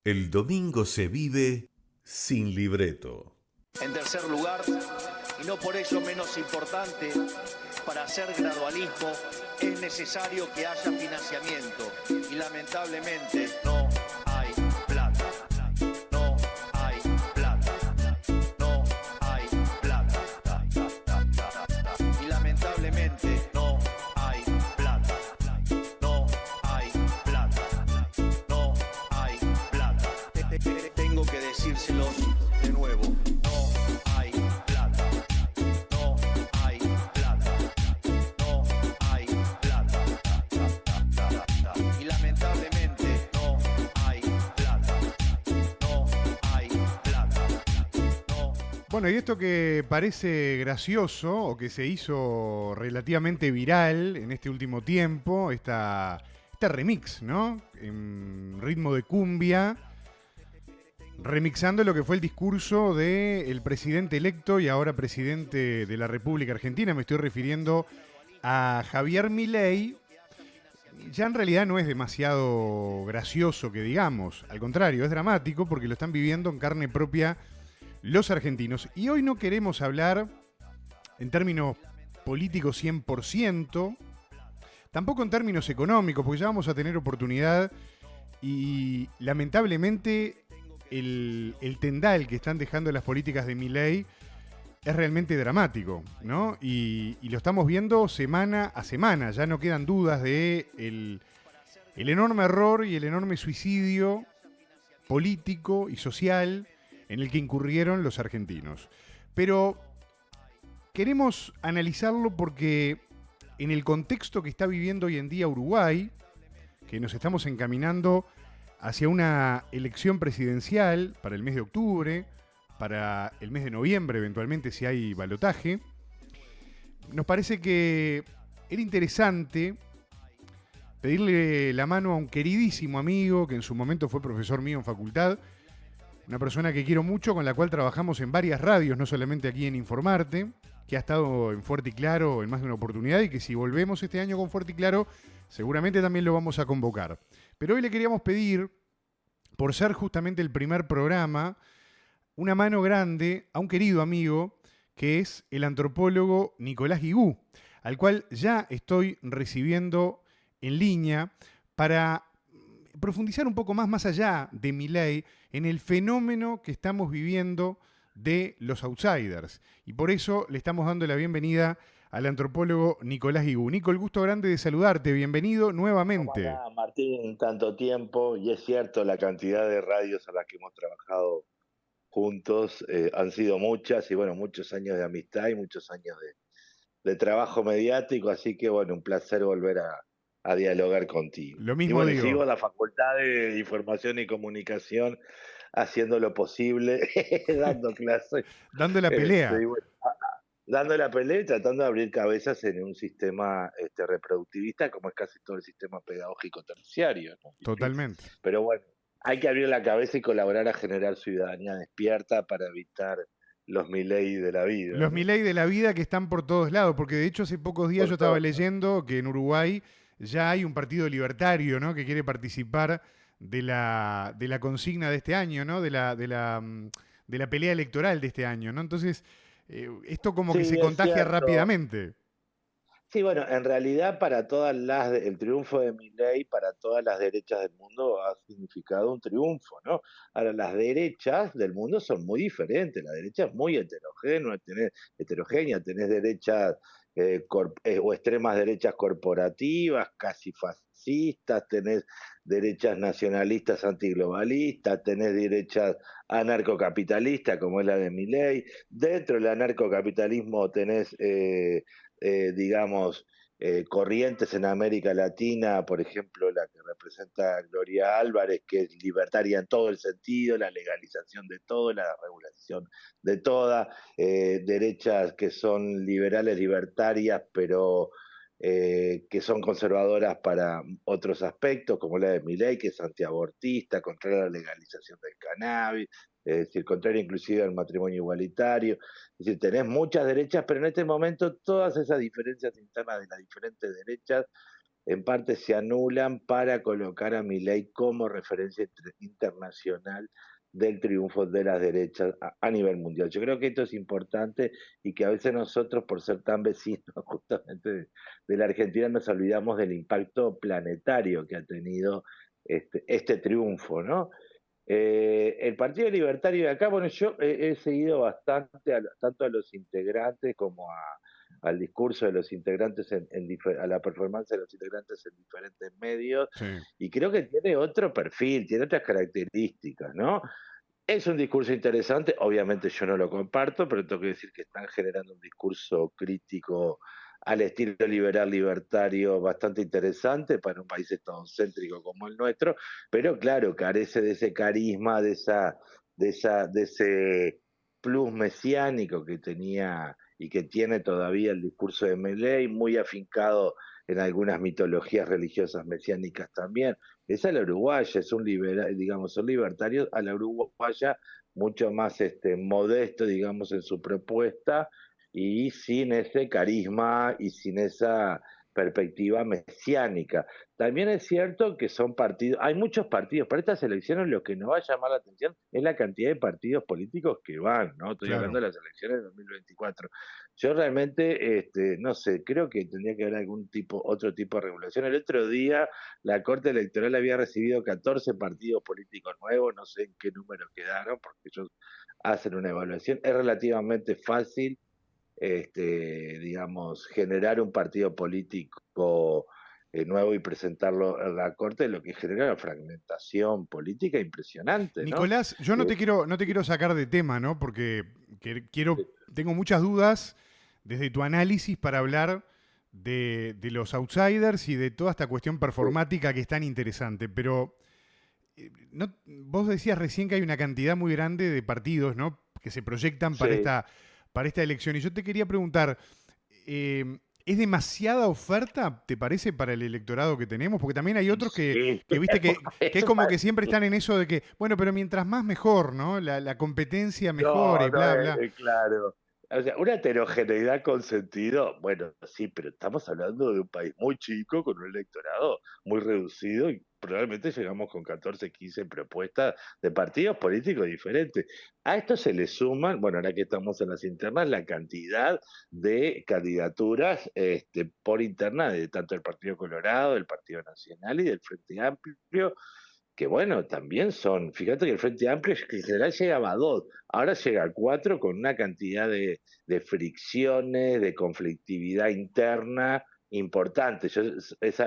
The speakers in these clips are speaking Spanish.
El domingo se vive sin libreto. En tercer lugar, y no por ello menos importante, para hacer gradualismo es necesario que haya financiamiento y lamentablemente no hay plata. No hay plata. No hay plata. Y lamentablemente no hay plata. No hay plata. No hay plata. Tengo que decírselo de nuevo. No hay plata. No hay plata. No hay plata. Y lamentablemente no hay plata. No hay plata. No. Bueno, y esto que parece gracioso o que se hizo relativamente viral en este último tiempo, este remix, ¿no? En ritmo de cumbia, remixando lo que fue el discurso del presidente electo y ahora presidente de la República Argentina. Me estoy refiriendo a Javier Milei. Ya en realidad no es demasiado gracioso que digamos, al contrario, es dramático porque lo están viviendo en carne propia los argentinos. Y hoy no queremos hablar en términos políticos 100%, tampoco en términos económicos, porque ya vamos a tener oportunidad y lamentablemente el tendal que están dejando las políticas de Milei es realmente dramático, ¿no? Y lo estamos viendo semana a semana, ya no quedan dudas de el enorme error y el enorme suicidio político y social en el que incurrieron los argentinos. Pero queremos analizarlo porque en el contexto que está viviendo hoy en día Uruguay, que nos estamos encaminando hacia una elección presidencial para el mes de octubre, para el mes de noviembre eventualmente si hay balotaje, nos parece que era interesante pedirle la mano a un queridísimo amigo que en su momento fue profesor mío en facultad, una persona que quiero mucho, con la cual trabajamos en varias radios, no solamente aquí en Informarte, que ha estado en Fuerte y Claro en más de una oportunidad y que si volvemos este año con Fuerte y Claro, seguramente también lo vamos a convocar. Pero hoy le queríamos pedir, por ser justamente el primer programa, una mano grande a un querido amigo que es el antropólogo Nicolás Guigú, al cual ya estoy recibiendo en línea para profundizar un poco más allá de Milei, en el fenómeno que estamos viviendo de los outsiders. Y por eso le estamos dando la bienvenida al antropólogo Nicolás Guigú. Nico, el gusto grande de saludarte. Bienvenido ¿Cómo nuevamente. andás, Martín? Tanto tiempo, y es cierto, la cantidad de radios a las que hemos trabajado juntos han sido muchas, y bueno, muchos años de amistad y muchos años de trabajo mediático, así que bueno, un placer volver a dialogar contigo. Lo Y mismo bueno, y sigo digo, en la Facultad de Información y Comunicación haciendo lo posible, dando clases, dando la pelea. y bueno, dando la pelea y tratando de abrir cabezas en un sistema reproductivista como es casi todo el sistema pedagógico terciario, ¿no? Totalmente. Pero bueno, hay que abrir la cabeza y colaborar a generar ciudadanía despierta para evitar los Milei de la vida, Los ¿no? Milei de la vida que están por todos lados, porque de hecho hace pocos días yo Por estaba todos. leyendo que en Uruguay ya hay un partido libertario, ¿no? Que quiere participar de la consigna de este año, ¿no? De la pelea electoral de este año, ¿no? Entonces, esto como que se Sí, es contagia cierto. rápidamente. Sí, bueno, en realidad para el triunfo de Milei para todas las derechas del mundo ha significado un triunfo, ¿no? Ahora, las derechas del mundo son muy diferentes, la derecha es muy heterogénea, tenés derechas o extremas derechas corporativas, casi fascistas, tenés derechas nacionalistas antiglobalistas, tenés derechas anarcocapitalistas como es la de Milei, dentro del anarcocapitalismo tenés digamos, corrientes en América Latina, por ejemplo, la que representa Gloria Álvarez, que es libertaria en todo el sentido, la legalización de todo, la regulación de toda, derechas que son liberales, libertarias, pero que son conservadoras para otros aspectos, como la de Milei, que es antiabortista, contraria a la legalización del cannabis, es decir, contraria inclusive al matrimonio igualitario. Es decir, tenés muchas derechas, pero en este momento todas esas diferencias internas de las diferentes derechas en parte se anulan para colocar a Milei como referencia internacional del triunfo de las derechas a nivel mundial. Yo creo que esto es importante y que a veces nosotros, por ser tan vecinos justamente de la Argentina, nos olvidamos del impacto planetario que ha tenido este triunfo, ¿no? El Partido Libertario de acá, bueno, yo he seguido bastante tanto a los integrantes como al discurso de los integrantes, a la performance de los integrantes en diferentes medios, Sí. y creo que tiene otro perfil, tiene otras características, ¿no? Es un discurso interesante, obviamente yo no lo comparto, pero tengo que decir que están generando un discurso crítico al estilo liberal libertario bastante interesante para un país estadocéntrico como el nuestro, pero claro, carece de ese carisma, de ese plus mesiánico que tenía y que tiene todavía el discurso de Milei, muy afincado en algunas mitologías religiosas mesiánicas también. Es a la uruguaya, es un liberal, digamos, son libertarios a la uruguaya, mucho más modesto, digamos, en su propuesta y sin ese carisma y sin esa perspectiva mesiánica. También es cierto que son partidos, hay muchos partidos, para estas elecciones lo que nos va a llamar la atención es la cantidad de partidos políticos que van, ¿no? Estoy hablando Claro. de las elecciones de 2024. Yo realmente, no sé, creo que tendría que haber otro tipo de regulación. El otro día la Corte Electoral había recibido 14 partidos políticos nuevos, no sé en qué número quedaron, porque ellos hacen una evaluación. Es relativamente fácil, digamos, generar un partido político nuevo y presentarlo a la Corte, lo que genera una fragmentación política impresionante, ¿no? Nicolás, yo Eh, no te quiero sacar de tema, ¿no? Porque tengo muchas dudas desde tu análisis para hablar de los outsiders y de toda esta cuestión performática que es tan interesante. Pero vos decías recién que hay una cantidad muy grande de partidos, ¿no? Que se proyectan sí, para esta elección. Y yo te quería preguntar, ¿es demasiada oferta, te parece, para el electorado que tenemos? Porque también hay otros sí, que viste, que es eso como que siempre están en eso de que, bueno, pero mientras más mejor, ¿no? La competencia mejor no, y no, bla, bla. claro. O sea, una heterogeneidad con sentido, bueno, sí, pero estamos hablando de un país muy chico, con un electorado muy reducido y probablemente llegamos con 14, 15 propuestas de partidos políticos diferentes. A esto se le suman, bueno, ahora que estamos en las internas, la cantidad de candidaturas por interna de tanto el Partido Colorado, del Partido Nacional y del Frente Amplio, que bueno, también son, fíjate que el Frente Amplio que en general llegaba a dos, ahora llega a cuatro con una cantidad de fricciones, de conflictividad interna importante. Yo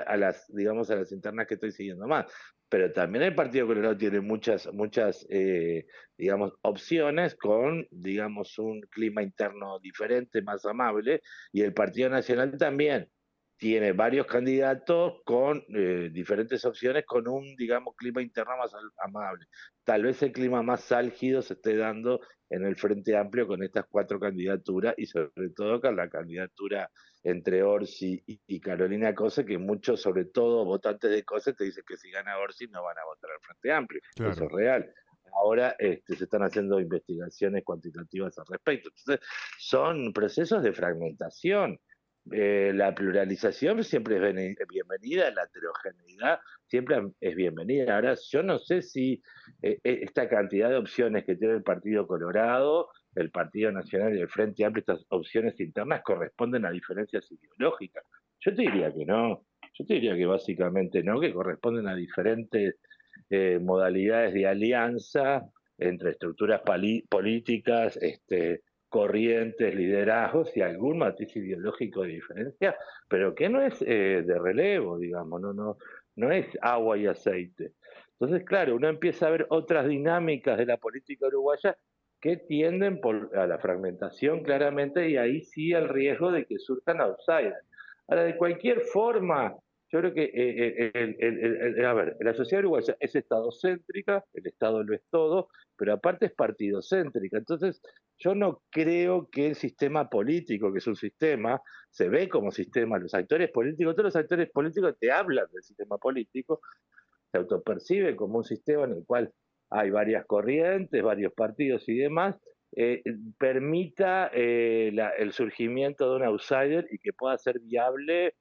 a las, digamos, a las internas que estoy siguiendo más. Pero también el Partido Colorado tiene muchas, digamos, opciones con, digamos, un clima interno diferente, más amable, y el Partido Nacional también tiene varios candidatos con diferentes opciones, con un, digamos, clima interno más amable. Tal vez el clima más álgido se esté dando en el Frente Amplio con estas cuatro candidaturas y sobre todo con la candidatura entre Orsi y Carolina Cose, que muchos, sobre todo votantes de Cose, te dicen que si gana Orsi no van a votar al Frente Amplio. Eso Claro. es real. Ahora se están haciendo investigaciones cuantitativas al respecto. Entonces, son procesos de fragmentación. La pluralización siempre es bienvenida, la heterogeneidad siempre es bienvenida. Ahora, yo no sé si esta cantidad de opciones que tiene el Partido Colorado, el Partido Nacional y el Frente Amplio, estas opciones internas corresponden a diferencias ideológicas. Yo te diría que no, yo te diría que básicamente no, que corresponden a diferentes modalidades de alianza entre estructuras políticas, corrientes, liderazgos y algún matiz ideológico de diferencia, pero que no es de relevo, digamos, no es agua y aceite. Entonces, claro, uno empieza a ver otras dinámicas de la política uruguaya que tienden a la fragmentación claramente y ahí sí el riesgo de que surjan outsiders. Ahora, de cualquier forma, yo creo que, a ver, la sociedad uruguaya es estadocéntrica, el Estado lo es todo, pero aparte es partidocéntrica. Entonces, yo no creo que el sistema político, que es un sistema, se ve como sistema, los actores políticos, todos los actores políticos te hablan del sistema político, se autopercibe como un sistema en el cual hay varias corrientes, varios partidos y demás, permita el surgimiento de un outsider y que pueda ser viable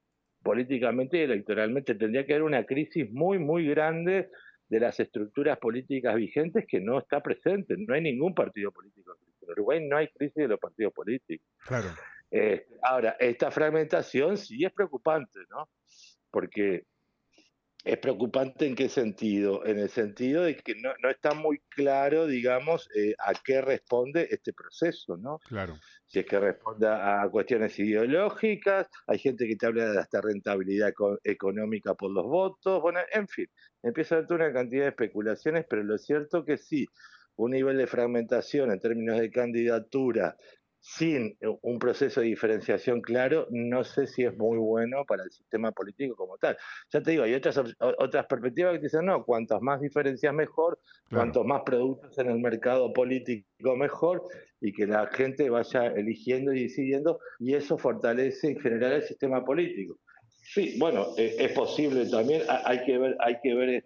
políticamente y electoralmente. Tendría que haber una crisis muy, muy grande de las estructuras políticas vigentes que no está presente. No hay ningún partido político. En Uruguay no hay crisis de los partidos políticos. Claro, Ahora, esta fragmentación sí es preocupante, ¿no? Porque es preocupante en qué sentido, en el sentido de que no está muy claro, digamos, a qué responde este proceso, ¿no? claro. Si es que responde a cuestiones ideológicas, hay gente que te habla de hasta rentabilidad económica por los votos, bueno, en fin, empieza a haber toda una cantidad de especulaciones, pero lo cierto que sí, un nivel de fragmentación en términos de candidatura sin un proceso de diferenciación claro, no sé si es muy bueno para el sistema político como tal. Ya te digo, hay otras perspectivas que dicen, no, cuantas más diferencias mejor, Claro. cuantos más productos en el mercado político mejor, y que la gente vaya eligiendo y decidiendo, y eso fortalece en general el sistema político. Sí, bueno, es posible también, hay que ver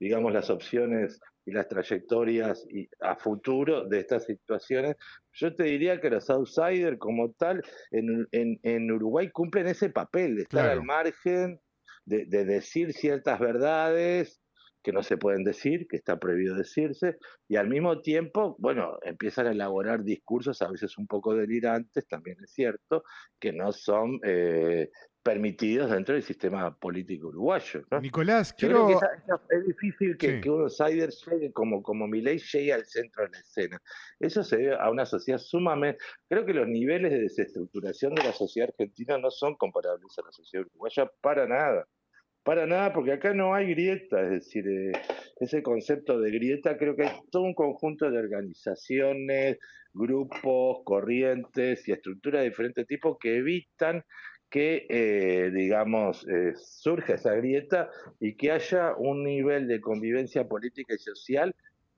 digamos, las opciones y las trayectorias a futuro de estas situaciones. Yo te diría que los outsiders como tal en Uruguay cumplen ese papel de estar al Claro. margen, de decir ciertas verdades que no se pueden decir, que está prohibido decirse, y al mismo tiempo, bueno, empiezan a elaborar discursos a veces un poco delirantes, también es cierto, que no son permitidos dentro del sistema político uruguayo, ¿no? Nicolás, Yo creo que quiero... es difícil Sí. que un outsider llegue como Milei llegue al centro de la escena. Eso se debe a una sociedad sumamente... Creo que los niveles de desestructuración de la sociedad argentina no son comparables a la sociedad uruguaya para nada. Para nada, porque acá no hay grieta, es decir, ese concepto de grieta, creo que hay todo un conjunto de organizaciones, grupos, corrientes y estructuras de diferentes tipos que evitan que, digamos, surja esa grieta y que haya un nivel de convivencia política y social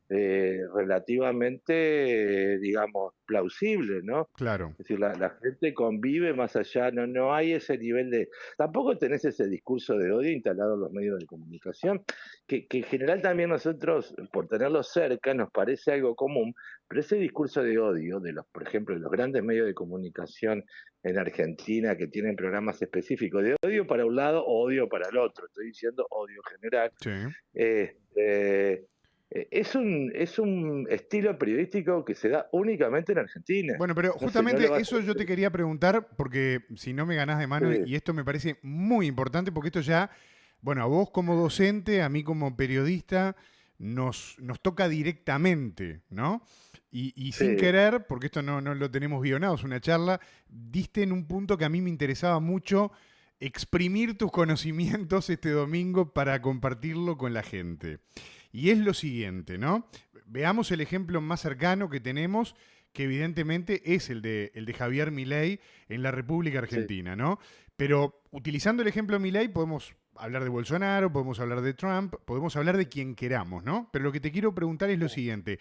relativamente, digamos, plausible, ¿no? Claro. Es decir, la gente convive más allá, no hay ese nivel de... Tampoco tenés ese discurso de odio instalado en los medios de comunicación, que en general también nosotros, por tenerlo cerca, nos parece algo común, pero ese discurso de odio, por ejemplo, de los grandes medios de comunicación en Argentina que tienen programas específicos de odio para un lado o odio para el otro, estoy diciendo odio general, Sí. este, es un estilo periodístico que se da únicamente en Argentina. Bueno, pero No sé, no le justamente vas a eso yo te decir. quería preguntar, porque si no me ganás de mano, Sí, y esto me parece muy importante, porque esto ya, bueno, a vos como docente, a mí como periodista, nos toca directamente, ¿no? Y sin sí, querer, porque esto no lo tenemos guionado, es una charla, diste en un punto que a mí me interesaba mucho exprimir tus conocimientos este domingo para compartirlo con la gente. Y es lo siguiente, ¿no? Veamos el ejemplo más cercano que tenemos, que evidentemente es el de Javier Milei en la República sí, Argentina, ¿no? Pero utilizando el ejemplo de Milei podemos hablar de Bolsonaro, podemos hablar de Trump, podemos hablar de quien queramos, ¿no? Pero lo que te quiero preguntar es lo siguiente,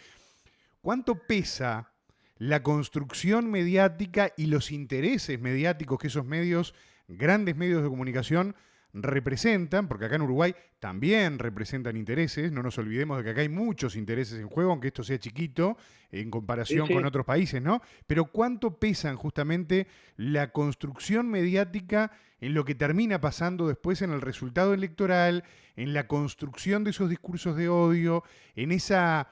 ¿cuánto pesa la construcción mediática y los intereses mediáticos que esos medios, grandes medios de comunicación, representan? Porque acá en Uruguay también representan intereses, no nos olvidemos de que acá hay muchos intereses en juego, aunque esto sea chiquito en sí, comparación con sí. otros países, ¿no? Pero ¿cuánto pesan justamente la construcción mediática en lo que termina pasando después en el resultado electoral, en la construcción de esos discursos de odio, en esa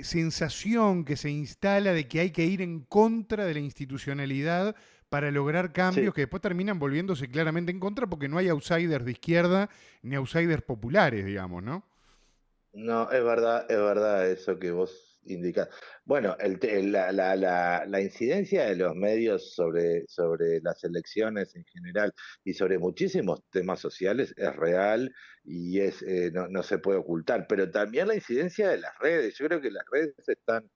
sensación que se instala de que hay que ir en contra de la institucionalidad para lograr cambios Sí. que después terminan volviéndose claramente en contra porque no hay outsiders de izquierda ni outsiders populares, digamos, ¿no? No, es verdad eso que vos indicás. Bueno, la incidencia de los medios sobre las elecciones en general y sobre muchísimos temas sociales es real y no se puede ocultar, pero también la incidencia de las redes. Yo creo que las redes están,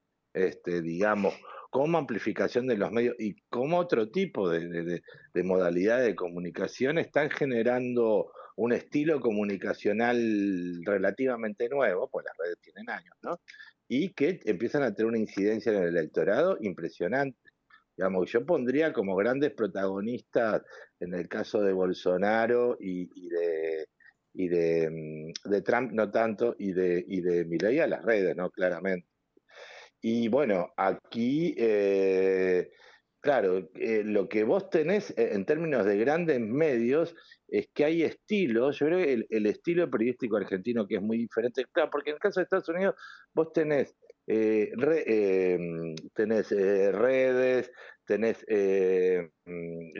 digamos, como amplificación de los medios y como otro tipo de modalidad de comunicación están generando un estilo comunicacional relativamente nuevo, pues las redes tienen años, ¿no? Y que empiezan a tener una incidencia en el electorado impresionante. Digamos, yo pondría como grandes protagonistas en el caso de Bolsonaro de Trump no tanto, y de Milei a las redes, ¿no? Claramente. Y bueno, aquí Claro, lo que vos tenés en términos de grandes medios es que hay estilos, yo creo que el estilo periodístico argentino que es muy diferente, claro, porque en el caso de Estados Unidos vos tenés redes, tenés,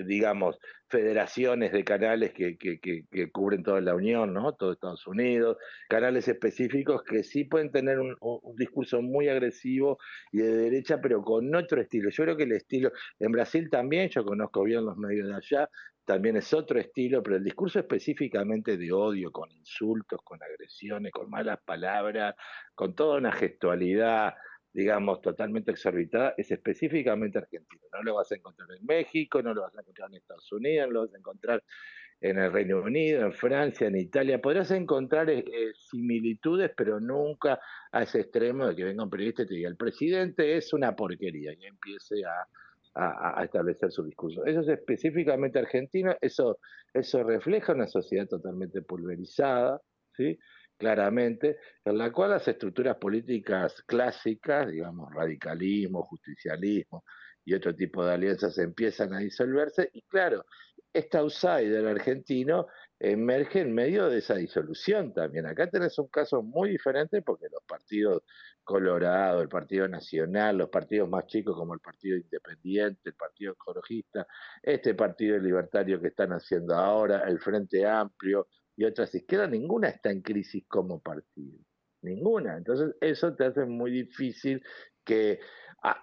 digamos, federaciones de canales que cubren toda la Unión, ¿no? Todo Estados Unidos, canales específicos que sí pueden tener un discurso muy agresivo y de derecha, pero con otro estilo. Yo creo que el estilo en Brasil también, yo conozco bien los medios de allá, también es otro estilo, pero el discurso específicamente de odio, con insultos, con agresiones, con malas palabras, con toda una gestualidad, digamos, totalmente exorbitada, es específicamente argentino. No lo vas a encontrar en México, no lo vas a encontrar en Estados Unidos, no lo vas a encontrar en el Reino Unido, en Francia, en Italia. Podrás encontrar similitudes, pero nunca a ese extremo de que venga un periodista y te diga, el presidente es una porquería, y empiece a establecer su discurso. Eso es específicamente argentino, eso refleja una sociedad totalmente pulverizada, ¿sí? Claramente, en la cual las estructuras políticas clásicas, digamos, radicalismo, justicialismo y otro tipo de alianzas empiezan a disolverse, y claro, este outsider argentino emerge en medio de esa disolución también. Acá tenés un caso muy diferente porque los partidos Colorado, el Partido Nacional, los partidos más chicos como el Partido Independiente, el Partido Ecologista, este Partido Libertario que están haciendo ahora, el Frente Amplio y otras izquierdas, ninguna está en crisis como partido. Ninguna. Entonces eso te hace muy difícil que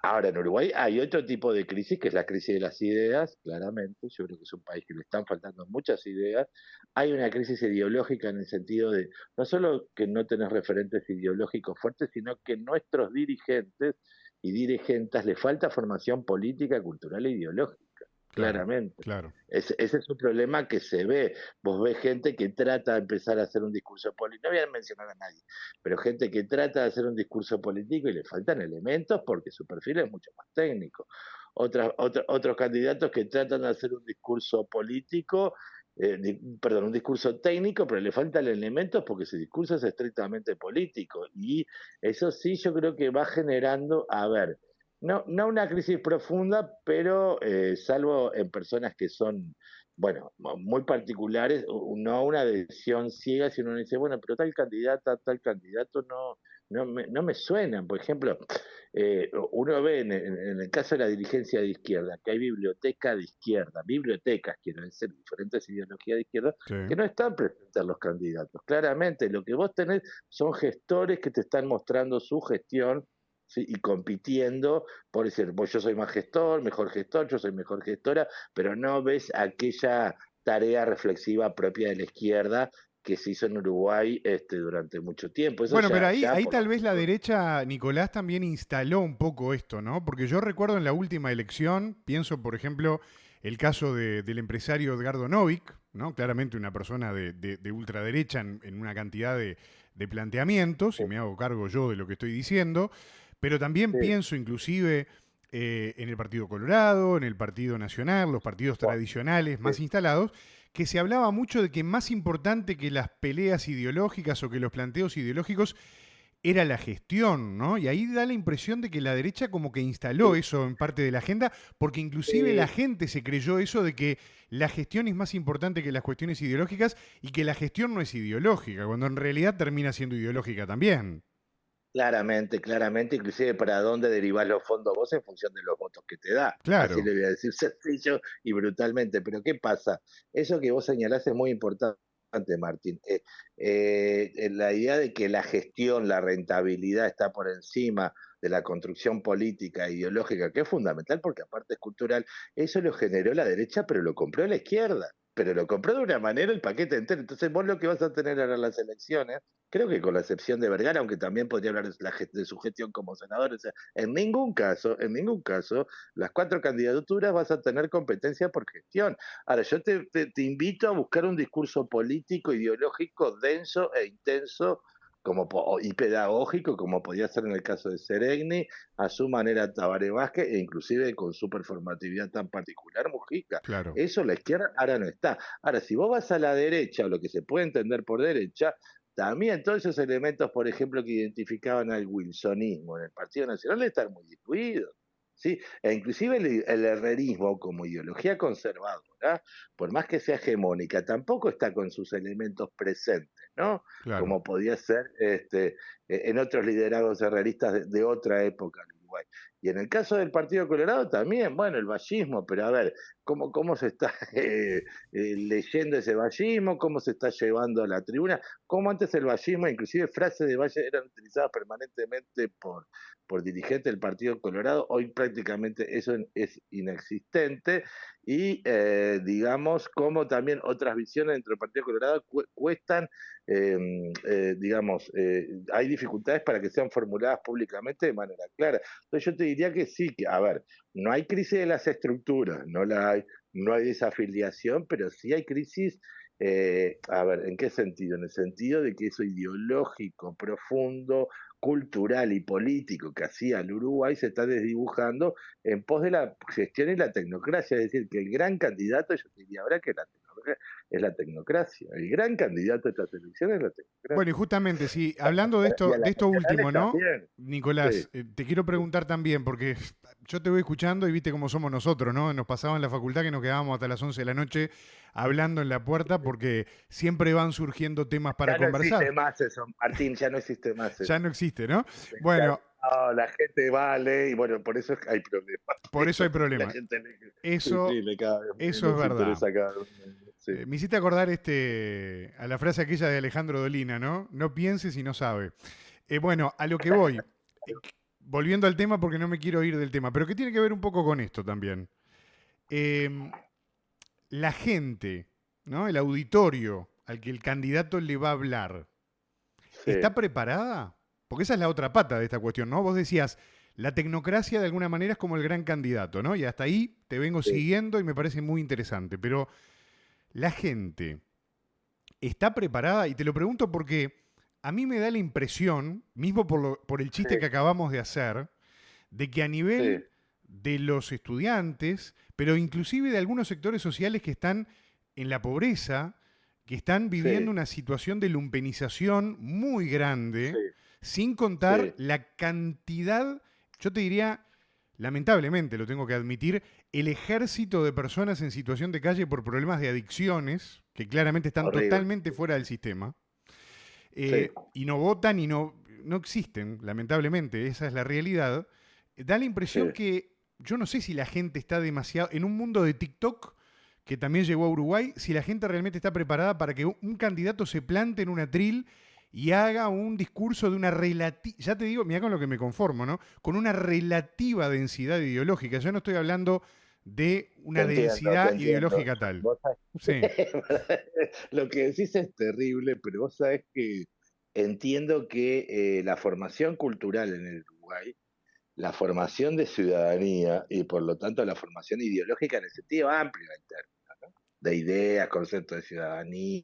ahora, en Uruguay hay otro tipo de crisis, que es la crisis de las ideas, claramente. Yo creo que es un país que le están faltando muchas ideas. Hay una crisis ideológica en el sentido de, no solo que no tenés referentes ideológicos fuertes, sino que nuestros dirigentes y dirigentas le falta formación política, cultural e ideológica, Claro, claramente. claro. Ese es un problema que se ve. Vos ves gente que trata de empezar a hacer un discurso político, no voy a mencionar a nadie, pero gente que trata de hacer un discurso político y le faltan elementos porque su perfil es mucho más técnico. Otros candidatos que tratan de hacer un discurso político, perdón, un discurso técnico, pero le faltan elementos porque su discurso es estrictamente político. Y eso sí, yo creo que va generando, a ver, no una crisis profunda, pero salvo en personas que son, bueno, muy particulares, no una decisión ciega, sino uno dice, bueno, pero tal candidato no me suena. Por ejemplo, uno ve en el caso de la dirigencia de izquierda que hay biblioteca de izquierda, bibliotecas, quiero decir, diferentes ideologías de izquierda, Sí. que no están presentes en los candidatos. Claramente, lo que vos tenés son gestores que te están mostrando su gestión, ¿sí? Y compitiendo por decir, pues yo soy más gestor, mejor gestor, yo soy mejor gestora, pero no ves aquella tarea reflexiva propia de la izquierda que se hizo en Uruguay durante mucho tiempo. Eso Bueno, pero ya ahí por lo tal vez la menos. derecha, Nicolás, también instaló un poco esto, ¿no? Porque yo recuerdo en la última elección, pienso, por ejemplo, el caso del empresario Edgardo Novik, ¿no? Claramente una persona de ultraderecha en una cantidad de planteamientos, y me hago cargo yo de lo que estoy diciendo, pero también Sí, pienso inclusive en el Partido Colorado, en el Partido Nacional, los partidos tradicionales sí, más instalados, que se hablaba mucho de que más importante que las peleas ideológicas o que los planteos ideológicos era la gestión, ¿no? Y ahí da la impresión de que la derecha como que instaló sí, eso en parte de la agenda, porque inclusive la sí. gente se creyó eso de que la gestión es más importante que las cuestiones ideológicas y que la gestión no es ideológica, cuando en realidad termina siendo ideológica también. Claramente, claramente, inclusive para dónde derivás los fondos vos en función de los votos que te da. Así Claro. le voy a decir sencillo y brutalmente. Pero ¿qué pasa? Eso que vos señalás es muy importante, Martín. La idea de que la gestión, la rentabilidad está por encima de la construcción política e ideológica, que es fundamental porque aparte es cultural, eso lo generó la derecha, pero lo compró la izquierda. Pero lo compró de una manera el paquete entero. Entonces vos lo que vas a tener ahora en las elecciones, creo que con la excepción de Vergara, aunque también podría hablar de su gestión como senador, o sea, en ningún caso, las cuatro candidaturas vas a tener competencia por gestión. Ahora, yo te invito a buscar un discurso político, ideológico, denso e intenso, y pedagógico, como podía ser en el caso de Seregni, a su manera Tabaré Vázquez, e inclusive con su performatividad tan particular, Mujica. Claro. Eso la izquierda ahora no está. Ahora, si vos vas a la derecha, o lo que se puede entender por derecha, también todos esos elementos, por ejemplo, que identificaban al wilsonismo en el Partido Nacional están muy diluidos. ¿sí? E inclusive el herrerismo como ideología conservadora, por más que sea hegemónica, tampoco está con sus elementos presentes, ¿no? Claro. Como podía ser en otros liderados herreristas de otra época en Uruguay. Y en el caso del Partido Colorado también, bueno, el vallismo, pero a ver, ¿cómo se está leyendo ese vallismo? ¿Cómo se está llevando a la tribuna? ¿Cómo antes el vallismo, inclusive frases de Valle eran utilizadas permanentemente por dirigente del Partido Colorado? Hoy prácticamente eso es inexistente y digamos como también otras visiones dentro del Partido Colorado cuestan, digamos, hay dificultades para que sean formuladas públicamente de manera clara. Entonces yo te diría que sí, que a ver, no hay crisis de las estructuras, no la hay, no hay desafiliación, pero sí hay crisis. A ver, ¿en qué sentido? En el sentido de que eso ideológico, profundo, cultural y político que hacía el Uruguay se está desdibujando en pos de la gestión y la tecnocracia. Es decir, que el gran candidato, yo te diría ahora que la tecnocracia es la tecnocracia. El gran candidato de estas elecciones es la Bueno, y tecnocracia. justamente, sí, hablando de Y esto, a de las esto último, nacionales ¿no? también. Nicolás, Sí, te quiero preguntar también, porque yo te voy escuchando y viste cómo somos nosotros, ¿no? Nos pasaba en la facultad que nos quedábamos hasta las 11 de la noche hablando en la puerta porque siempre van surgiendo temas para ya no existe conversar. más eso, Martín, ya no existe más Ya eso. no existe, ¿no? Ya Bueno, no, la gente vale y bueno, por eso es que hay problemas. por eso hay La problema. gente sí, Eso, sí, le cada vez eso es menos verdad. interesa a cada uno. Sí. Me hiciste acordar a la frase aquella de Alejandro Dolina, ¿no? No pienses y no sabe. Bueno, a lo que voy, volviendo al tema porque no me quiero ir del tema, pero que tiene que ver un poco con esto también. Eh, la gente, ¿no? El auditorio al que el candidato le va a hablar, Sí, ¿está preparada? Porque esa es la otra pata de esta cuestión, ¿no? Vos decías, la tecnocracia de alguna manera es como el gran candidato, ¿no? Y hasta ahí te vengo sí, siguiendo y me parece muy interesante, pero la gente está preparada, y te lo pregunto porque a mí me da la impresión, mismo por el sí, chiste que acabamos de hacer, de que a sí, nivel de los estudiantes, pero inclusive de algunos sectores sociales que están en la pobreza, que están viviendo sí, una situación de lumpenización muy sí, grande, sin contar sí, la cantidad, yo te diría, lamentablemente lo tengo que admitir, el ejército de personas en situación de calle por problemas de adicciones, que claramente están horrible. totalmente fuera del sistema, Sí, y no votan y no existen, lamentablemente, esa es la realidad. Da la impresión sí. que yo no sé si la gente está demasiado, en un mundo de TikTok que también llegó a Uruguay, si la gente realmente está preparada para que un candidato se plante en un atril y haga un discurso de una relativa, ya te digo, mira con lo que me conformo, ¿no? Con una relativa densidad ideológica. Yo no estoy hablando de una te densidad entiendo. ideológica tal. Vos sabés- Sí, Lo que decís es terrible, pero vos sabés que entiendo que la formación cultural en el Uruguay, la formación de ciudadanía y por lo tanto la formación ideológica en el sentido amplio del término, de ideas, conceptos de ciudadanía,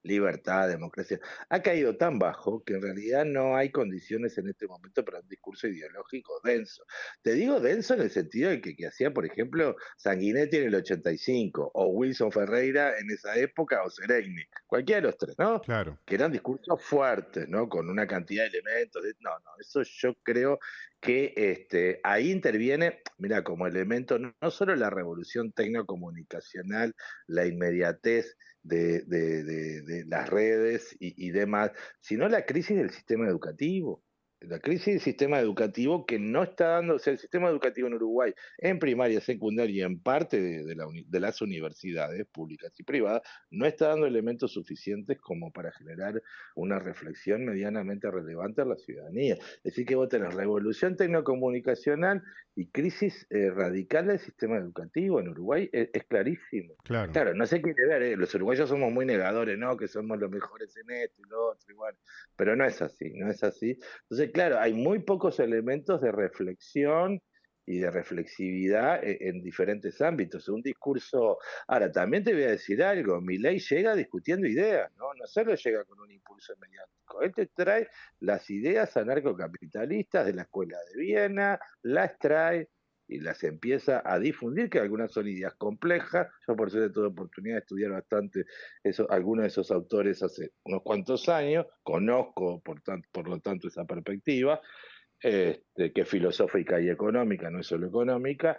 libertad, democracia, ha caído tan bajo que en realidad no hay condiciones en este momento para un discurso ideológico denso. Te digo denso en el sentido de que hacía, por ejemplo, Sanguinetti en el 85, o Wilson Ferreira en esa época, o Seregni, cualquiera de los tres, ¿no? claro. Que eran discursos fuertes, ¿no? Con una cantidad de elementos. No, no, eso yo creo que ahí interviene, mira, como elemento no solo la revolución tecnocomunicacional, la inmediatez de las redes y demás, sino la crisis del sistema educativo. La crisis del sistema educativo que no está dando, o sea, el sistema educativo en Uruguay, en primaria, secundaria y en parte de las universidades públicas y privadas, no está dando elementos suficientes como para generar una reflexión medianamente relevante a la ciudadanía. Es decir, que vos tenés revolución tecnocomunicacional y crisis radical del sistema educativo en Uruguay, es clarísimo. Claro. Claro, no sé qué ver, los uruguayos somos muy negadores, ¿no? Que somos los mejores en esto y lo otro, igual. Pero no es así, no es así. Entonces, claro, hay muy pocos elementos de reflexión y de reflexividad en diferentes ámbitos. Un discurso. Ahora, también te voy a decir algo: Milei llega discutiendo ideas, ¿no? No solo llega con un impulso mediático, él te trae las ideas anarcocapitalistas de la escuela de Viena, las trae y las empieza a difundir, que algunas son ideas complejas. Yo por suerte tuve oportunidad de estudiar bastante algunos de esos autores hace unos cuantos años, conozco por lo tanto esa perspectiva, que es filosófica y económica, no es solo económica.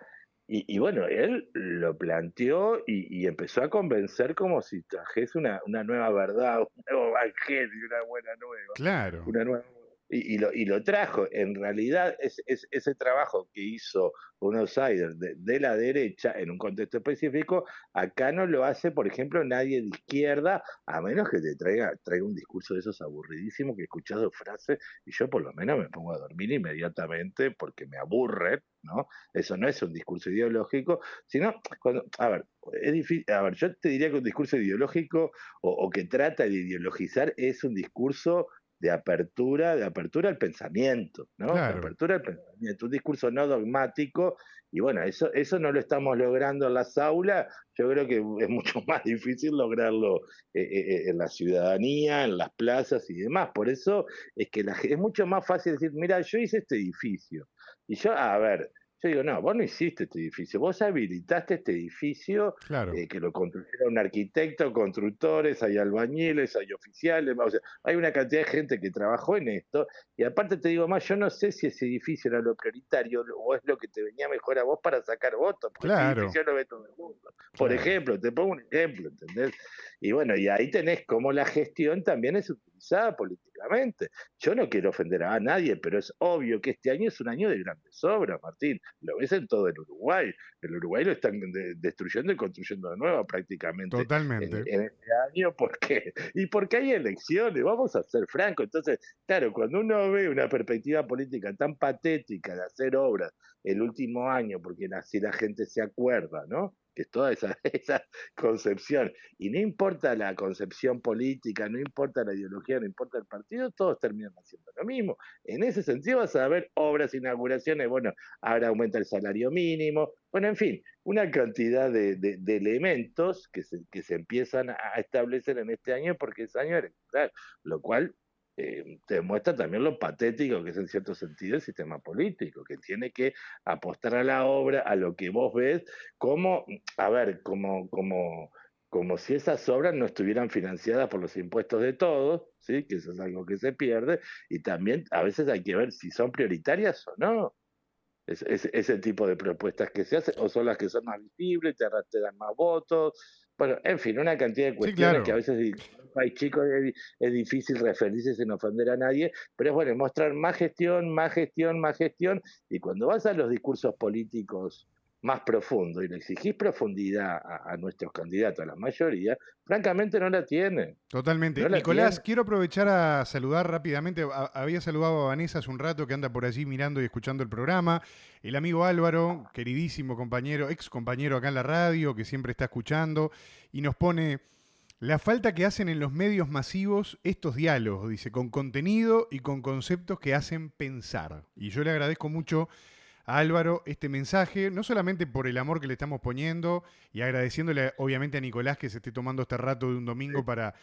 Y bueno, él lo planteó y empezó a convencer como si trajese una nueva verdad, un nuevo evangelio, una buena nueva, Claro, una nueva. Y lo trajo. En realidad, ese trabajo que hizo un outsider de la derecha en un contexto específico, acá no lo hace, por ejemplo, nadie de izquierda, a menos que te traiga un discurso de esos aburridísimos que he escuchado frases y yo por lo menos me pongo a dormir inmediatamente porque me aburre, ¿no? Eso no es un discurso ideológico, sino, a ver, es difícil, a ver, yo te diría que un discurso ideológico o que trata de ideologizar es un discurso de apertura al pensamiento, ¿no? De claro. apertura al pensamiento, un discurso no dogmático, y bueno, eso no lo estamos logrando en las aulas, yo creo que es mucho más difícil lograrlo en la ciudadanía, en las plazas y demás. Por eso es que es mucho más fácil decir, mira, yo hice este edificio, y yo, a ver, yo digo, no, vos no hiciste este edificio, vos habilitaste este edificio Claro, que lo construyeron un arquitecto, constructores, hay albañiles, hay oficiales, o sea, hay una cantidad de gente que trabajó en esto, y aparte te digo más, yo no sé si ese edificio era lo prioritario o es lo que te venía mejor a vos para sacar votos, porque ese claro, edificio lo ve todo el mundo. Por claro. ejemplo, te pongo un ejemplo, ¿entendés? Y bueno, y ahí tenés cómo la gestión también es utilizada políticamente. Yo no quiero ofender a nadie, pero es obvio que este año es un año de grandes obras, Martín. Lo ves en todo el Uruguay. El Uruguay lo están destruyendo y construyendo de nuevo prácticamente Totalmente. en este año. ¿Por qué? Y porque hay elecciones, vamos a ser francos. Entonces, claro, cuando uno ve una perspectiva política tan patética de hacer obras el último año, porque así la gente se acuerda, ¿no? Que es toda esa, esa concepción. Y no importa la concepción política, no importa la ideología, no importa el partido, todos terminan haciendo lo mismo. En ese sentido vas a ver obras, inauguraciones, bueno, ahora aumenta el salario mínimo, bueno, en fin, una cantidad de elementos que se empiezan a establecer en este año porque es año electoral, lo cual te demuestra también lo patético que es en cierto sentido el sistema político, que tiene que apostar a la obra, a lo que vos ves, como, a ver, como si esas obras no estuvieran financiadas por los impuestos de todos, ¿sí? Que eso es algo que se pierde, y también a veces hay que ver si son prioritarias o no. Ese tipo de propuestas que se hacen, o son las que son más visibles, te dan más votos. Bueno, en fin, una cantidad de Sí, cuestiones que a claro. veces en un país chico es difícil referirse sin ofender a nadie, pero es bueno mostrar más gestión, más gestión, más gestión, y cuando vas a los discursos políticos más profundos y le exigís profundidad a nuestros candidatos, a la mayoría, francamente no la tienen, Totalmente. no la Nicolás, tienen. quiero aprovechar a saludar rápidamente. Había saludado a Vanessa hace un rato que anda por allí mirando y escuchando el programa. El amigo Álvaro, queridísimo compañero, ex compañero acá en la radio, que siempre está escuchando, y nos pone la falta que hacen en los medios masivos estos diálogos, dice, con contenido y con conceptos que hacen pensar. Y yo le agradezco mucho a Álvaro este mensaje, no solamente por el amor que le estamos poniendo y agradeciéndole obviamente a Nicolás que se esté tomando este rato de un domingo para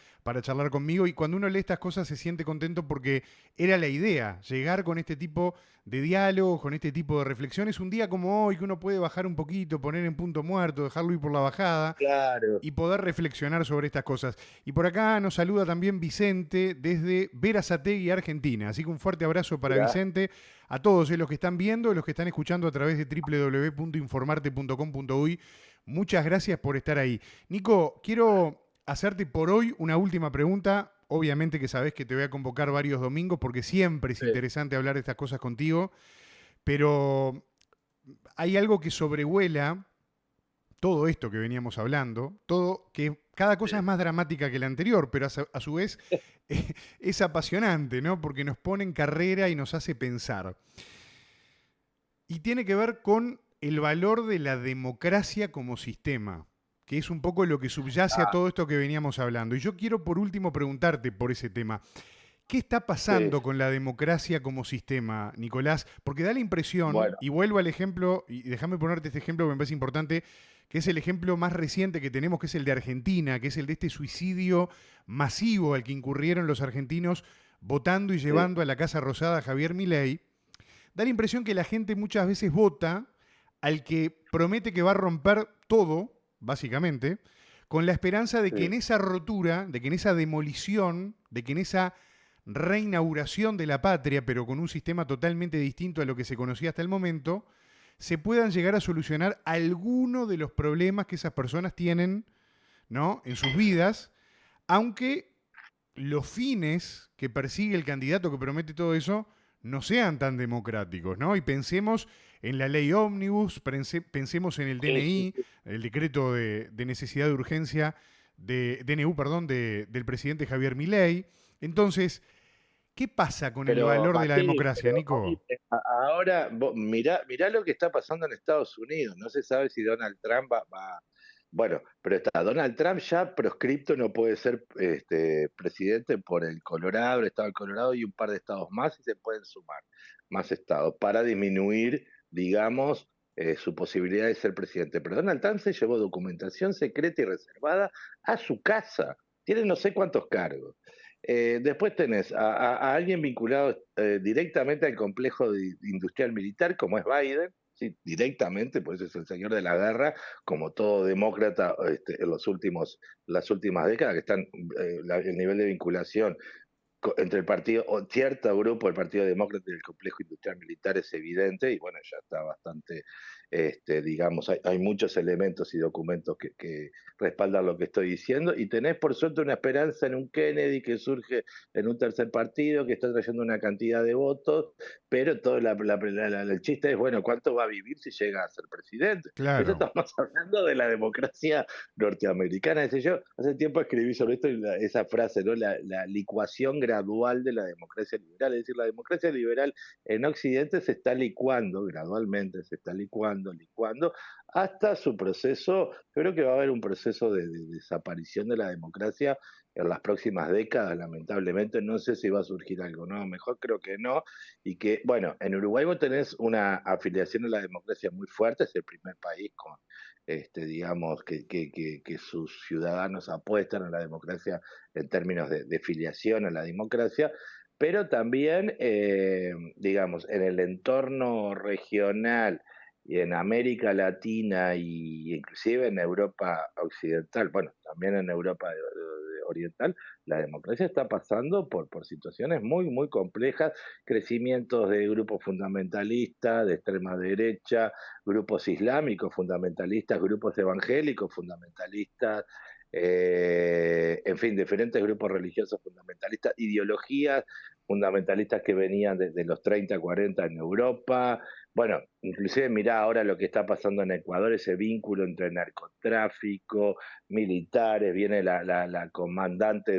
charlar conmigo. Y cuando uno lee estas cosas se siente contento porque era la idea, llegar con este tipo de diálogos, con este tipo de reflexiones. Un día como hoy que uno puede bajar un poquito, poner en punto muerto, dejarlo ir por la bajada Claro, y poder reflexionar sobre estas cosas. Y por acá nos saluda también Vicente desde Berazategui, Argentina. Así que un fuerte abrazo para mirá, Vicente, a todos los que están viendo, los que están escuchando a través de www.informarte.com.uy. Muchas gracias por estar ahí. Nico, quiero hacerte por hoy una última pregunta. Obviamente que sabés que te voy a convocar varios domingos porque siempre es sí, interesante hablar de estas cosas contigo, pero hay algo que sobrevuela todo esto que veníamos hablando, todo que cada cosa es sí. más dramática que la anterior, pero a su vez es apasionante, ¿no? Porque nos pone en carrera y nos hace pensar. Y tiene que ver con el valor de la democracia como sistema, que es un poco lo que subyace a Ah, todo esto que veníamos hablando. Y yo quiero por último preguntarte por ese tema. ¿Qué está sí, pasando con la democracia como sistema, Nicolás? Porque da la impresión, bueno, y vuelvo al ejemplo, y déjame ponerte este ejemplo que me parece importante, que es el ejemplo más reciente que tenemos, que es el de Argentina, que es el de este suicidio masivo al que incurrieron los argentinos votando y sí, llevando a la Casa Rosada a Javier Milei. Da la impresión que la gente muchas veces vota al que promete que va a romper todo, básicamente, con la esperanza de que en sí, esa rotura, de que en esa demolición, de que en esa reinauguración de la patria, pero con un sistema totalmente distinto a lo que se conocía hasta el momento, se puedan llegar a solucionar algunos de los problemas que esas personas tienen, ¿no?, en sus vidas, aunque los fines que persigue el candidato que promete todo eso no sean tan democráticos, ¿no? Y pensemos en la ley ómnibus, pensemos en el DNI, el decreto de necesidad de urgencia, DNU, perdón, del presidente Javier Milei. Entonces, ¿qué pasa con el Pero valor de la Martín, democracia, Nico? ahora mirá lo que está pasando en Estados Unidos. No se sabe si Donald Trump bueno, pero está, Donald Trump ya proscripto no puede ser presidente por el Colorado, el estado del Colorado y un par de estados más y se pueden sumar más estados para disminuir, digamos, su posibilidad de ser presidente. Pero Donald Trump se llevó documentación secreta y reservada a su casa. Tiene no sé cuántos cargos. Después tenés a alguien vinculado directamente al complejo industrial militar, como es Biden, ¿sí? Directamente, pues es el señor de la guerra, como todo demócrata en las últimas décadas, que están el nivel de vinculación entre el partido, o cierto grupo del Partido Demócrata y el complejo industrial militar es evidente, y bueno, ya está bastante, digamos, hay muchos elementos y documentos que respaldan lo que estoy diciendo, y tenés por suerte una esperanza en un Kennedy que surge en un tercer partido, que está trayendo una cantidad de votos, pero todo el chiste es, bueno, ¿cuánto va a vivir si llega a ser presidente? Eso Claro. estamos hablando de la democracia norteamericana. Yo hace tiempo escribí sobre esto y esa frase, ¿no? La licuación gradual de la democracia liberal. Es decir, la democracia liberal en Occidente se está licuando, gradualmente se está licuando, hasta su proceso. Yo creo que va a haber un proceso de desaparición de la democracia en las próximas décadas, lamentablemente. No sé si va a surgir algo, ¿no? Mejor creo que no. Y que, bueno, en Uruguay vos tenés una afiliación a la democracia muy fuerte, es el primer país con digamos, que sus ciudadanos apuestan a la democracia en términos de filiación a la democracia, pero también, digamos, en el entorno regional y en América Latina y inclusive en Europa Occidental, bueno, también en Europa Oriental, la democracia está pasando por situaciones muy complejas, crecimientos de grupos fundamentalistas, de extrema derecha, grupos islámicos fundamentalistas, grupos evangélicos fundamentalistas, en fin, diferentes grupos religiosos fundamentalistas, ideologías fundamentalistas que venían desde los 30, 40 en Europa. Bueno, inclusive mirá ahora lo que está pasando en Ecuador, ese vínculo entre narcotráfico, militares, viene la comandante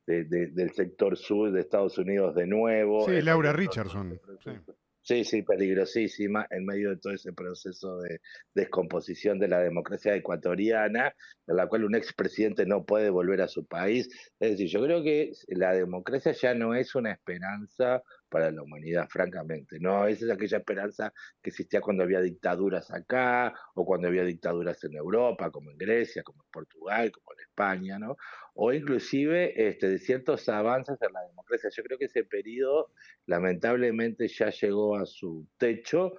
del sector sur de Estados Unidos de nuevo, Sí, en medio Laura de todo ese Richardson. Sí. proceso. Sí, sí, peligrosísima, en medio de todo ese proceso de descomposición de la democracia ecuatoriana, en la cual un expresidente no puede volver a su país. Es decir, yo creo que la democracia ya no es una esperanza para la humanidad, francamente. No es aquella esperanza que existía cuando había dictaduras acá, o cuando había dictaduras en Europa, como en Grecia, como en Portugal, como en España, ¿no? O inclusive de ciertos avances en la democracia. Yo creo que ese periodo lamentablemente ya llegó a su techo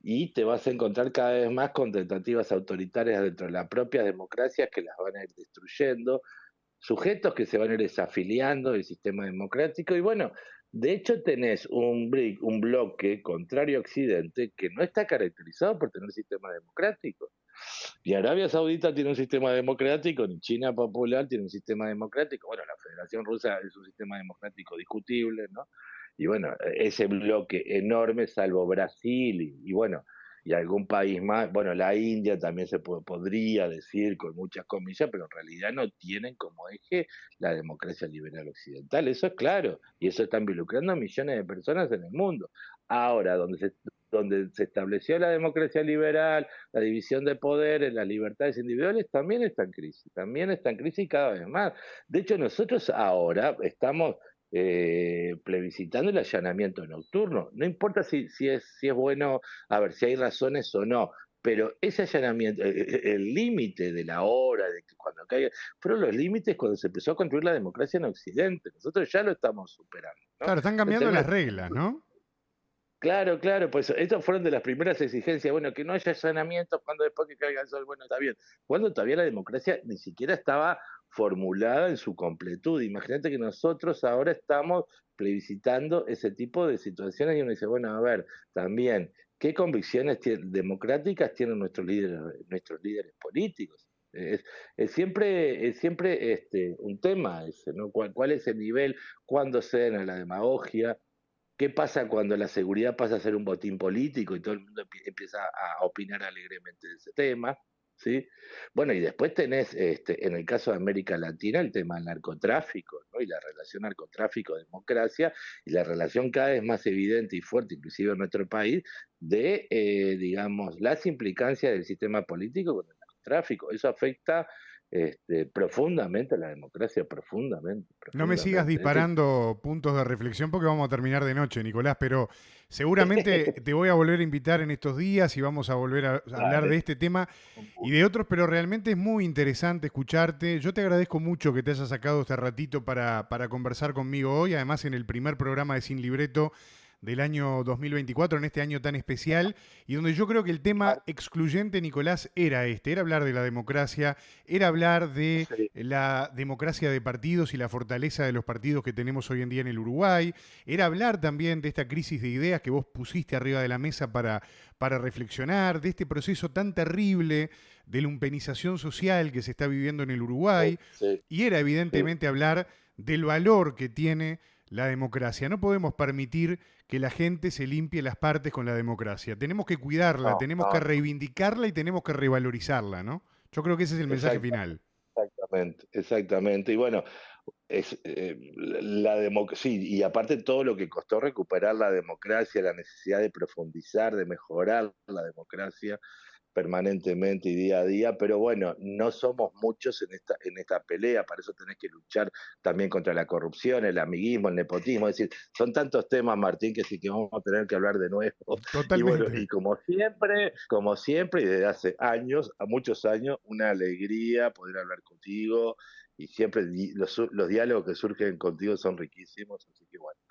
y te vas a encontrar cada vez más con tentativas autoritarias dentro de la propia democracia que las van a ir destruyendo, sujetos que se van a ir desafiliando del sistema democrático y bueno, de hecho tenés un bloque contrario a Occidente que no está caracterizado por tener un sistema democrático. Ni Arabia Saudita tiene un sistema democrático, ni China Popular tiene un sistema democrático. Bueno, la Federación Rusa es un sistema democrático discutible, ¿no? Y bueno, ese bloque enorme, salvo Brasil y bueno, y algún país más, bueno, la India también podría decir con muchas comillas, pero en realidad no tienen como eje la democracia liberal occidental, eso es claro, y eso está involucrando a millones de personas en el mundo. Ahora, donde se estableció la democracia liberal, la división de poderes, las libertades individuales, también está en crisis cada vez más. De hecho, nosotros ahora estamos plebiscitando el allanamiento nocturno. No importa si es bueno, a ver, si hay razones o no, pero ese allanamiento, el límite de la hora, de que cuando caiga, fueron los límites cuando se empezó a construir la democracia en Occidente. Nosotros ya lo estamos superando, ¿no? Claro, están El cambiando tema las es reglas, ¿no? claro, claro, pues estas fueron de las primeras exigencias, bueno, que no haya allanamientos cuando después que caiga el sol, bueno, está bien. Cuando todavía la democracia ni siquiera estaba formulada en su completud. Imagínate que nosotros ahora estamos plebiscitando ese tipo de situaciones y uno dice, bueno, a ver, también, ¿qué convicciones democráticas tienen nuestros líderes políticos? Es siempre un tema ese, ¿no? ¿Cuál es el nivel? ¿Cuándo ceden a la demagogia? ¿Qué pasa cuando la seguridad pasa a ser un botín político y todo el mundo empieza a opinar alegremente de ese tema? ¿Sí? Bueno, y después tenés, en el caso de América Latina, el tema del narcotráfico, ¿no? Y la relación narcotráfico-democracia, y la relación cada vez más evidente y fuerte, inclusive en nuestro país, de, digamos, las implicancias del sistema político con el narcotráfico. Eso afecta profundamente a la democracia, profundamente, No me sigas profundamente. disparando puntos de reflexión porque vamos a terminar de noche, Nicolás, pero seguramente te voy a volver a invitar en estos días y vamos a volver a hablar de Dale, este tema un y gusto. de otros, pero realmente es muy interesante escucharte. Yo te agradezco mucho que te hayas sacado este ratito para conversar conmigo hoy, además en el primer programa de Sin Libreto del año 2024, en este año tan especial, y donde yo creo que el tema excluyente, Nicolás, era hablar de la democracia, era hablar de Sí, la democracia de partidos y la fortaleza de los partidos que tenemos hoy en día en el Uruguay, era hablar también de esta crisis de ideas que vos pusiste arriba de la mesa para reflexionar, de este proceso tan terrible de lumpenización social que se está viviendo en el Uruguay, sí, y era sí. evidentemente hablar del valor que tiene la democracia. No podemos permitir que la gente se limpie las partes con la democracia. Tenemos que cuidarla, No, tenemos que no, reivindicarla y tenemos que revalorizarla, ¿no? Yo creo que ese es el mensaje exactamente, final. exactamente, exactamente. Y bueno, sí, y aparte todo lo que costó recuperar la democracia, la necesidad de profundizar, de mejorar la democracia permanentemente y día a día, pero bueno, no somos muchos en esta pelea, para eso tenés que luchar también contra la corrupción, el amiguismo, el nepotismo, es decir, son tantos temas, Martín, que sí que vamos a tener que hablar de nuevo. Y bueno, Totalmente. y como siempre, y desde hace años, a muchos años, una alegría poder hablar contigo, y siempre los diálogos que surgen contigo son riquísimos, así que bueno,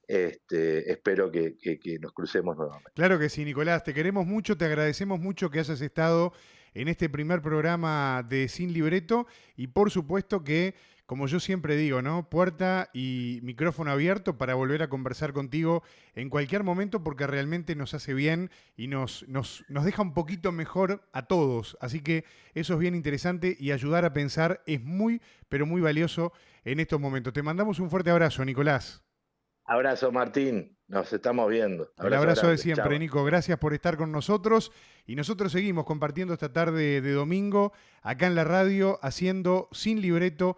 espero que nos crucemos nuevamente. Claro que sí, Nicolás, te queremos mucho, te agradecemos mucho que hayas estado en este primer programa de Sin Libreto y por supuesto que, como yo siempre digo, ¿no? Puerta y micrófono abierto para volver a conversar contigo en cualquier momento porque realmente nos hace bien y nos deja un poquito mejor a todos. Así que eso es bien interesante y ayudar a pensar es muy, pero muy valioso en estos momentos. Te mandamos un fuerte abrazo, Nicolás. Abrazo, Martín. Nos estamos viendo. El Abrazo abrazo de grande. siempre, Chao. Nico. Gracias por estar con nosotros. Y nosotros seguimos compartiendo esta tarde de domingo acá en la radio, haciendo Sin Libreto